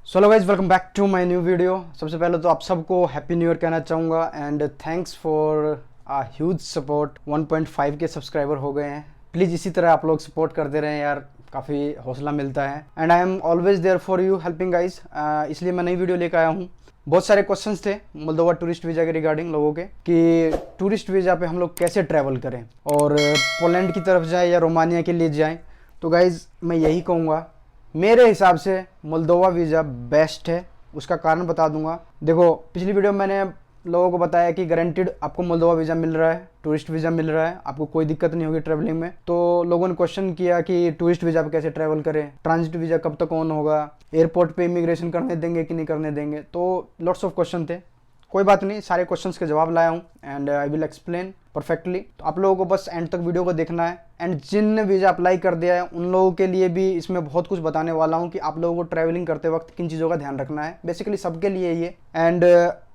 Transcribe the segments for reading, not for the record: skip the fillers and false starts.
Hello guys, welcome back to my new video. सबसे पहले तो आप सबको हैप्पी न्यू ईयर कहना चाहूँगा and thanks for uh huge support. 1.5 के सब्सक्राइबर हो गए हैं। प्लीज़ इसी तरह आप लोग सपोर्ट करते रहें यार, काफ़ी हौसला मिलता है and I am always there for you helping guys. इसलिए मैं नई वीडियो लेकर आया हूँ। बहुत सारे क्वेश्चंस थे मोल्दोवा टूरिस्ट वीज़ा के रिगार्डिंग लोगों के कि टूरिस्ट वीज़ा पे हम लोग कैसे ट्रैवल करें और पोलैंड की तरफ जाएँ या रोमानिया के लिए जाएँ। तो गाइज़ मैं यही कहूँगा, मेरे हिसाब से मोल्दोवा वीज़ा बेस्ट है। उसका कारण बता दूंगा। देखो, पिछली वीडियो में मैंने लोगों को बताया कि गारंटीड आपको मोल्दोवा वीज़ा मिल रहा है, टूरिस्ट वीज़ा मिल रहा है, आपको कोई दिक्कत नहीं होगी ट्रैवलिंग में। तो लोगों ने क्वेश्चन किया कि टूरिस्ट वीज़ा पे कैसे ट्रैवल करें, ट्रांजिट वीज़ा कब तक ऑन होगा, एयरपोर्ट पे इमिग्रेशन करने देंगे कि नहीं करने देंगे। तो लॉट्स ऑफ क्वेश्चन थे। कोई बात नहीं, सारे क्वेश्चंस के जवाब लाया हूँ and I will explain perfectly. तो आप लोगों को बस एंड तक वीडियो को देखना है एंड जिनने वीज़ा अप्लाई कर दिया है उन लोगों के लिए भी इसमें बहुत कुछ बताने वाला हूँ कि आप लोगों को ट्रैवलिंग करते वक्त किन चीज़ों का ध्यान रखना है। बेसिकली सबके लिए ये एंड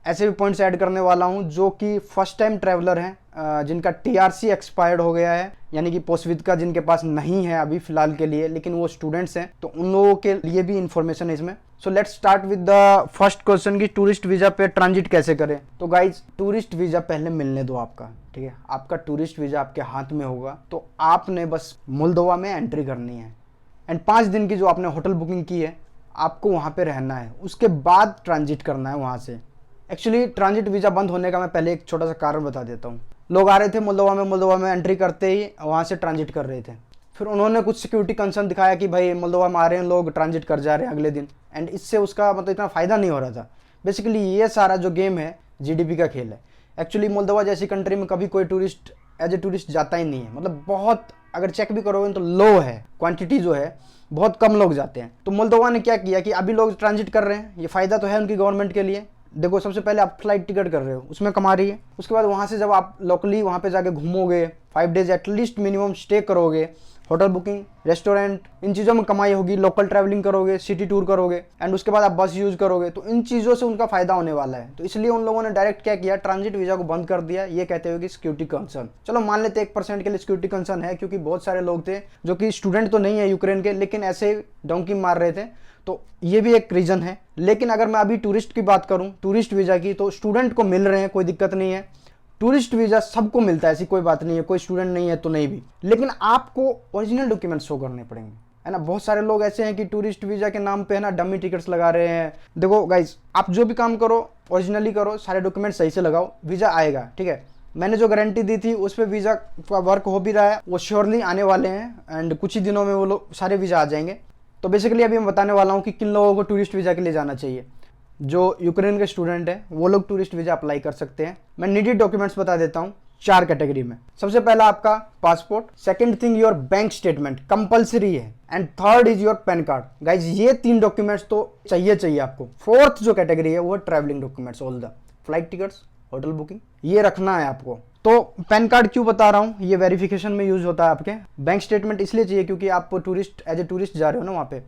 ऐसे भी पॉइंट्स ऐड करने वाला हूँ जो कि फर्स्ट टाइम ट्रैवलर हैं, जिनका टीआरसी एक्सपायर्ड हो गया है, यानी कि पोस्टविद का जिनके पास नहीं है अभी फिलहाल के लिए, लेकिन वो स्टूडेंट्स हैं, तो उन लोगों के लिए भी इंफॉर्मेशन है इसमें। So let's start with the first question की टूरिस्ट वीज़ा पे ट्रांजिट कैसे करें। तो गाइज, टूरिस्ट वीज़ा पहले मिलने दो आपका, ठीक है। आपका टूरिस्ट वीज़ा आपके हाथ में होगा तो आपने बस मोल्दोवा में एंट्री करनी है एंड 5 दिन की जो आपने होटल बुकिंग की है आपको वहाँ पे रहना है। उसके बाद ट्रांजिट करना है वहाँ से। एक्चुअली ट्रांजिट वीज़ा बंद होने का मैं पहले एक छोटा सा कारण बता देता हूँ। लोग आ रहे थे मोल्दोवा में एंट्री करते ही वहाँ से ट्रांजिट कर रहे थे। फिर उन्होंने कुछ सिक्योरिटी कंसर्न दिखाया कि भाई मोल्दोवा में आ रहे हैं लोग, ट्रांजिट कर जा रहे हैं अगले दिन, एंड इससे उसका मतलब इतना फ़ायदा नहीं हो रहा था। बेसिकली ये सारा जो गेम है जीडीपी का खेल है। एक्चुअली मोल्दोवा जैसी कंट्री में कभी कोई टूरिस्ट एज ए टूरिस्ट जाता ही नहीं है। मतलब बहुत, अगर चेक भी करोगे तो लो है, क्वांटिटी जो है बहुत कम लोग जाते हैं। तो मोल्दोवा ने क्या किया कि अभी लोग ट्रांजिट कर रहे हैं, ये फ़ायदा तो है उनकी गवर्नमेंट के लिए। देखो, सबसे पहले आप फ्लाइट टिकट कर रहे हो, उसमें कमा रही है। उसके बाद वहाँ से जब आप लोकली वहाँ पे जाके घूमोगे, 5 डेज एटलीस्ट मिनिमम स्टे करोगे, होटल बुकिंग, रेस्टोरेंट, इन चीज़ों में कमाई होगी। लोकल ट्रैवलिंग करोगे, सिटी टूर करोगे एंड उसके बाद आप बस यूज़ करोगे, तो इन चीज़ों से उनका फ़ायदा होने वाला है। तो इसलिए उन लोगों ने डायरेक्ट क्या किया, ट्रांजिट वीज़ा को बंद कर दिया, ये कहते हुए कि सिक्योरिटी कंसर्न। चलो मान लेते 1% के लिए सिक्योरिटी कंसर्न है, क्योंकि बहुत सारे लोग थे जो कि स्टूडेंट तो नहीं है यूक्रेन के, लेकिन ऐसे डोंकी मार रहे थे, तो ये भी एक रीज़न है। लेकिन अगर मैं अभी टूरिस्ट की बात करूं, टूरिस्ट वीज़ा की, तो स्टूडेंट को मिल रहे हैं, कोई दिक्कत नहीं है। टूरिस्ट वीज़ा सबको मिलता है, ऐसी कोई बात नहीं है, कोई स्टूडेंट नहीं है तो नहीं भी। लेकिन आपको ओरिजिनल डॉक्यूमेंट शो करने पड़ेंगे, है ना। बहुत सारे लोग ऐसे हैं कि टूरिस्ट वीज़ा के नाम पे है ना डमी टिकट्स लगा रहे हैं। देखो गाइज, आप जो भी काम करो ओरिजिनली करो, सारे डॉक्यूमेंट सही से लगाओ, वीज़ा आएगा, ठीक है। मैंने जो गारंटी दी थी उस पर वीज़ा का वर्क हो भी रहा है, वो श्योरली आने वाले हैं एंड कुछ ही दिनों में वो लोग सारे वीज़ा आ जाएंगे। तो बेसिकली अभी मैं बताने वाला हूँ कि किन लोगों को टूरिस्ट वीज़ा के लिए जाना चाहिए। जो यूक्रेन के स्टूडेंट हैं वो लोग टूरिस्ट वीज़ा अप्लाई कर सकते हैं। मैं नीडेड डॉक्यूमेंट्स बता देता हूँ 4 कैटेगरी में। सबसे पहला आपका passport, second thing your bank statement compulsory है, and third is your PAN card. Guys, ये 3 डॉक्यूमेंट्स तो चाहिए आपको। फोर्थ जो कैटेगरी है वो travelling documents, all the flight tickets, hotel booking, ये रखना है आपको। तो पैन कार्ड क्यों बता रहा हूँ, ये वेरिफिकेशन में यूज होता है आपके। बैंक स्टेटमेंट इसलिए चाहिए क्योंकि आप टूरिस्ट एज ए टूरिस्ट जा रहे हो ना वहाँ पे।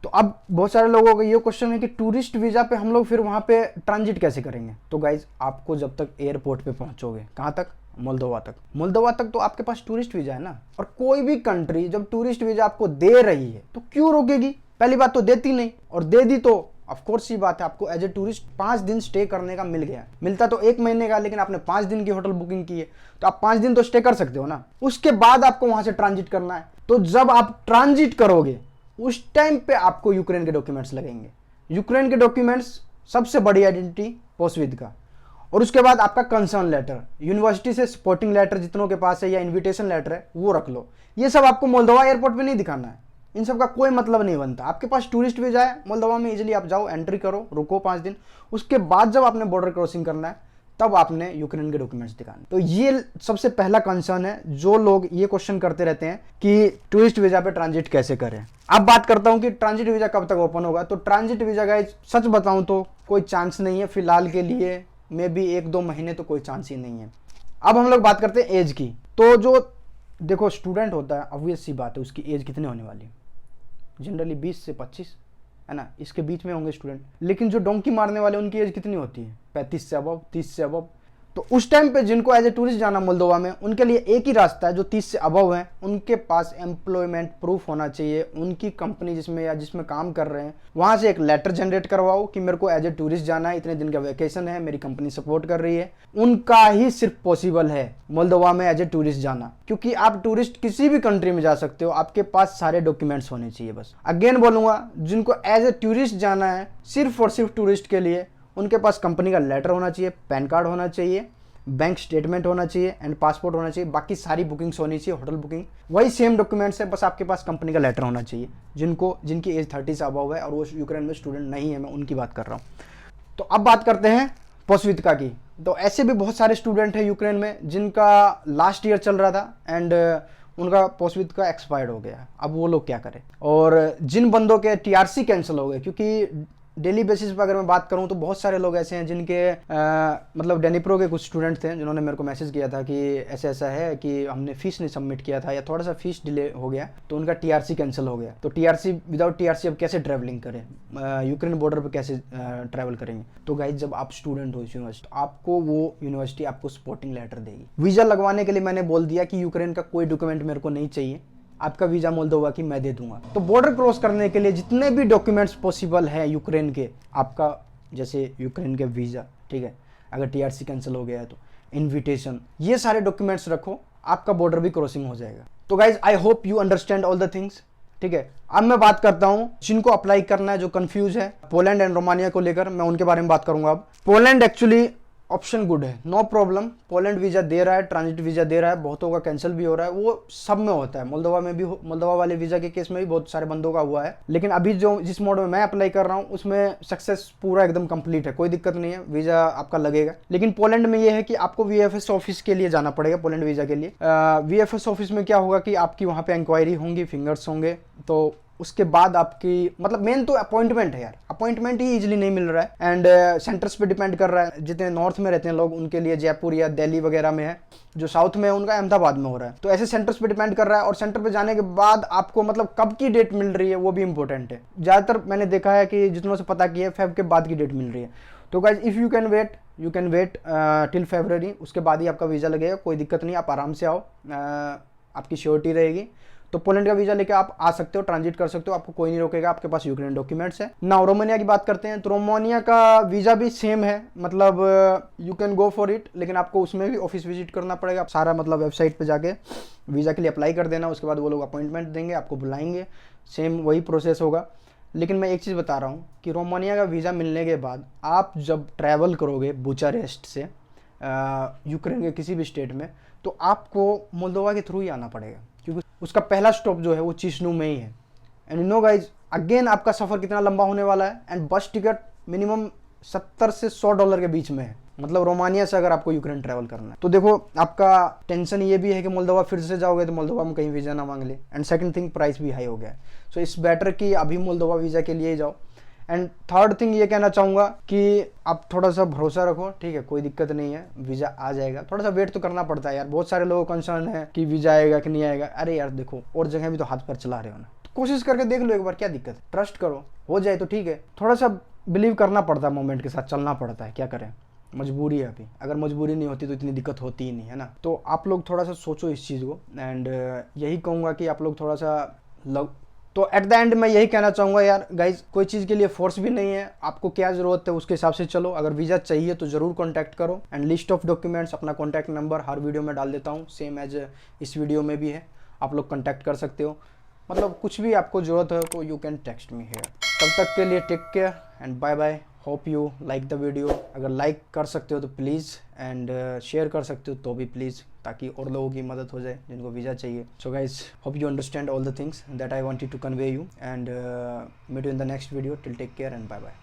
तो अब बहुत सारे लोगों का ये क्वेश्चन है कि टूरिस्ट वीज़ा पे हम लोग फिर वहाँ पे ट्रांजिट कैसे करेंगे। तो गाइज, आपको जब तक एयरपोर्ट पे पहुँचोगे, कहाँ तक, मोल्दोवा तक तो आपके पास टूरिस्ट वीज़ा है ना। और कोई भी कंट्री जब टूरिस्ट वीज़ा आपको दे रही है तो क्यों रोकेगी। पहली बात तो देती नहीं, और दे दी तो ऑफकोर्स ही बात है, आपको एज ए टूरिस्ट 5 दिन स्टे करने का मिल गया। मिलता तो 1 महीने का, लेकिन आपने 5 दिन की होटल बुकिंग की है तो आप 5 दिन तो स्टे कर सकते हो ना। उसके बाद आपको वहाँ से ट्रांजिट करना है। तो जब आप ट्रांजिट करोगे उस टाइम पे आपको यूक्रेन के डॉक्यूमेंट्स लगेंगे। यूक्रेन के डॉक्यूमेंट्स, सबसे बड़ी आइडेंटिटी पोस्टविद का, और उसके बाद आपका कंसर्न लेटर, यूनिवर्सिटी से सपोर्टिंग लेटर जितनों के पास है या इनविटेशन लेटर है वो रख लो। ये सब आपको मोल्दोवा एयरपोर्ट पे नहीं दिखाना है, इन सब का कोई मतलब नहीं बनता। आपके पास टूरिस्ट वीजा है मोल्दोवा में, इजीली आप जाओ, एंट्री करो, रुको 5 दिन। उसके बाद जब आपने बॉर्डर क्रॉसिंग करना है तब आपने यूक्रेन के डॉक्यूमेंट्स दिखाने। तो ये सबसे पहला कंसर्न है। जो लोग ये क्वेश्चन करते रहते हैं कि टूरिस्ट वीजा पे ट्रांजिट कैसे करें। अब बात करता हूं कि ट्रांजिट वीजा कब तक ओपन होगा। तो ट्रांजिट वीजा गाइस, सच बताऊं तो कोई चांस नहीं है फिलहाल के लिए, मे बी 1-2 महीने तो कोई चांस ही नहीं है। अब हम लोग बात करते हैं एज की। तो जो देखो स्टूडेंट होता है, ऑब्वियस सी बात है, उसकी एज कितनी होने वाली है, जनरली 20 से 25, है ना, इसके बीच में होंगे स्टूडेंट। लेकिन जो डोंकी मारने वाले उनकी एज कितनी होती है, 35 से अबव, 30 से अबव। तो उस टाइम पे जिनको एज ए टूरिस्ट जाना मोल्दोवा में, उनके लिए एक ही रास्ता है, जो 30 से अबव है, उनके पास एम्प्लॉयमेंट प्रूफ होना चाहिए। उनकी कंपनी जिसमें या जिसमें काम कर रहे हैं वहाँ से एक लेटर जनरेट करवाओ कि मेरे को एज ए टूरिस्ट जाना है, इतने दिन का वेकेशन है, मेरी कंपनी सपोर्ट कर रही है। उनका ही सिर्फ पॉसिबल है मोल्दोवा में एज ए टूरिस्ट जाना, क्योंकि आप टूरिस्ट किसी भी कंट्री में जा सकते हो, आपके पास सारे डॉक्यूमेंट्स होने चाहिए। बस अगेन बोलूँगा, जिनको एज ए टूरिस्ट जाना है, सिर्फ और सिर्फ टूरिस्ट के लिए, उनके पास कंपनी का लेटर होना चाहिए, पैन कार्ड होना चाहिए, बैंक स्टेटमेंट होना चाहिए एंड पासपोर्ट होना चाहिए। बाकी सारी बुकिंग्स होनी चाहिए, होटल बुकिंग वही सेम डॉक्यूमेंट्स है, बस आपके पास कंपनी का लेटर होना चाहिए। जिनकी एज 30 से अबव है और वो यूक्रेन में स्टूडेंट नहीं है, मैं उनकी बात कर रहा हूँ। तो अब बात करते हैं पोस्वित्का की। तो ऐसे भी बहुत सारे स्टूडेंट हैं यूक्रेन में जिनका लास्ट ईयर चल रहा था एंड उनका पोस्वित्का एक्सपायर्ड हो गया। अब वो लोग क्या करें? और जिन बंदों के टीआरसी कैंसिल हो गए, क्योंकि डेली बेसिस पर अगर मैं बात करूं तो बहुत सारे लोग ऐसे हैं जिनके मतलब डेनिप्रो के कुछ स्टूडेंट थे जिन्होंने मेरे को मैसेज किया था कि ऐसा ऐसा है कि हमने फीस नहीं सबमिट किया था या थोड़ा सा फीस डिले हो गया तो उनका टीआरसी कैंसिल हो गया। तो टीआरसी, विदाउट टीआरसी अब कैसे ट्रैवलिंग करें, यूक्रेन बॉर्डर पर कैसे ट्रैवल करेंगे? तो गाइज, जब आप स्टूडेंट हो इस यूनिवर्सिटी, आपको वो यूनिवर्सिटी आपको सपोर्टिंग लेटर देगी। वीज़ा लगवाने के लिए मैंने बोल दिया कि यूक्रेन का कोई डॉक्यूमेंट मेरे को नहीं चाहिए, आपका वीज़ा मोल्दोवा की मैं दे दूंगा। तो बॉर्डर क्रॉस करने के लिए जितने भी डॉक्यूमेंट्स पॉसिबल है यूक्रेन के, आपका जैसे यूक्रेन के वीज़ा, ठीक है, अगर टीआरसी कैंसिल हो गया है तो इनविटेशन, ये सारे डॉक्यूमेंट्स रखो, आपका बॉर्डर भी क्रॉसिंग हो जाएगा। तो guys, I hope you understand all the things, ठीक है। अब मैं बात करता हूँ जिनको अप्लाई करना है, जो कंफ्यूज है पोलैंड एंड रोमानिया को लेकर, मैं उनके बारे में बात करूंगा। अब पोलैंड एक्चुअली ऑप्शन गुड है, नो प्रॉब्लम। पोलैंड वीज़ा दे रहा है, ट्रांजिट वीज़ा दे रहा है, बहुतों का कैंसिल भी हो रहा है, वो सब में होता है। मोल्दोवा में भी, मोल्दोवा वाले वीज़ा के केस में भी बहुत सारे बंदों का हुआ है। लेकिन अभी जिस मोड में मैं अप्लाई कर रहा हूँ उसमें सक्सेस पूरा एकदम कंप्लीट है, कोई दिक्कत नहीं है, वीज़ा आपका लगेगा। लेकिन पोलैंड में ये है कि आपको वीएफएस ऑफिस के लिए जाना पड़ेगा पोलैंड वीज़ा के लिए। वीएफएस ऑफिस में क्या होगा कि आपकी वहाँ पे इंक्वायरी होंगी, फिंगर्स होंगे, तो उसके बाद आपकी मतलब मेन तो अपॉइंटमेंट है यार, अपॉइंटमेंट ही इजीली नहीं मिल रहा है। एंड सेंटर्स पे डिपेंड कर रहा है, जितने नॉर्थ में रहते हैं लोग उनके लिए जयपुर या दिल्ली वगैरह में है, जो साउथ में है उनका अहमदाबाद में हो रहा है। तो ऐसे सेंटर्स पे डिपेंड कर रहा है, और सेंटर पे जाने के बाद आपको मतलब कब की डेट मिल रही है वो भी इंपॉर्टेंट है। ज़्यादातर मैंने देखा है कि जितनों से पता किया है फेब के बाद की डेट मिल रही है। तो guys, if you can wait till February, उसके बाद ही आपका वीज़ा लगेगा, कोई दिक्कत नहीं, आप आराम से आओ, आपकी श्योरिटी रहेगी। तो पोलैंड का वीज़ा लेके आप आ सकते हो, ट्रांजिट कर सकते हो, आपको कोई नहीं रोकेगा, आपके पास यूक्रेन डॉक्यूमेंट्स है ना। रोमानिया की बात करते हैं तो रोमानिया का वीज़ा भी सेम है, मतलब you can go for it, लेकिन आपको उसमें भी ऑफिस विजिट करना पड़ेगा। सारा मतलब वेबसाइट पे जाके वीज़ा के लिए अप्लाई कर देना, उसके बाद वो लोग अपॉइंटमेंट देंगे, आपको बुलाएंगे, सेम वही प्रोसेस होगा। लेकिन मैं एक चीज़ बता रहा हूँ कि रोमानिया का वीज़ा मिलने के बाद आप जब ट्रैवल करोगे बुचारेस्ट से यूक्रेन के किसी भी स्टेट में, तो आपको मोल्दोवा के थ्रू ही आना पड़ेगा, क्योंकि उसका पहला स्टॉप जो है वो चिशनू में ही है। And you know guys, again आपका सफ़र कितना लंबा होने वाला है, एंड बस टिकट मिनिमम 70 से $100 के बीच में है, मतलब रोमानिया से अगर आपको यूक्रेन ट्रैवल करना है। तो देखो, आपका टेंशन ये भी है कि मोल्दोवा फिर से जाओगे तो मोल्दोवा में कहीं वीज़ा ना मांग ले, एंड सेकंड थिंग प्राइस भी हाई हो गया है। सो इट्स बेटर कि अभी मोल्दोवा वीज़ा के लिए ही जाओ। एंड थर्ड थिंग ये कहना चाहूँगा कि आप थोड़ा सा भरोसा रखो, ठीक है, कोई दिक्कत नहीं है, वीज़ा आ जाएगा। थोड़ा सा वेट तो करना पड़ता है यार, बहुत सारे लोगों को कंसर्न है कि वीज़ा आएगा कि नहीं आएगा। अरे यार देखो, और जगह भी तो हाथ पर चला रहे हो ना, तो कोशिश करके देख लो एक बार, क्या दिक्कत है, ट्रस्ट करो, हो जाए तो ठीक है। थोड़ा सा बिलीव करना पड़ता है, मोमेंट के साथ चलना पड़ता है, क्या करें, मजबूरी है अभी। अगर मजबूरी नहीं होती तो इतनी दिक्कत होती ही नहीं है ना। तो आप लोग थोड़ा सा सोचो इस चीज़ को, एंड यही कहूँगा कि आप लोग थोड़ा सा तो एट द एंड मैं यही कहना चाहूँगा यार गाइज, कोई चीज़ के लिए फोर्स भी नहीं है, आपको क्या ज़रूरत है उसके हिसाब से चलो। अगर वीज़ा चाहिए तो ज़रूर कॉन्टैक्ट करो, एंड लिस्ट ऑफ डॉक्यूमेंट्स, अपना कॉन्टैक्ट नंबर हर वीडियो में डाल देता हूँ, सेम एज इस वीडियो में भी है, आप लोग कॉन्टैक्ट कर सकते हो। मतलब कुछ भी आपको ज़रूरत है तो you can text me here. तब तक के लिए take care and bye bye. Hope you like the video. अगर लाइक कर सकते हो तो प्लीज़, एंड शेयर कर सकते हो तो भी प्लीज़, ताकि और लोगों की मदद हो जाए जिनको वीज़ा चाहिए। So guys, hope you understand all the things that I wanted to convey you, and meet you in the next video. Till take care and bye bye.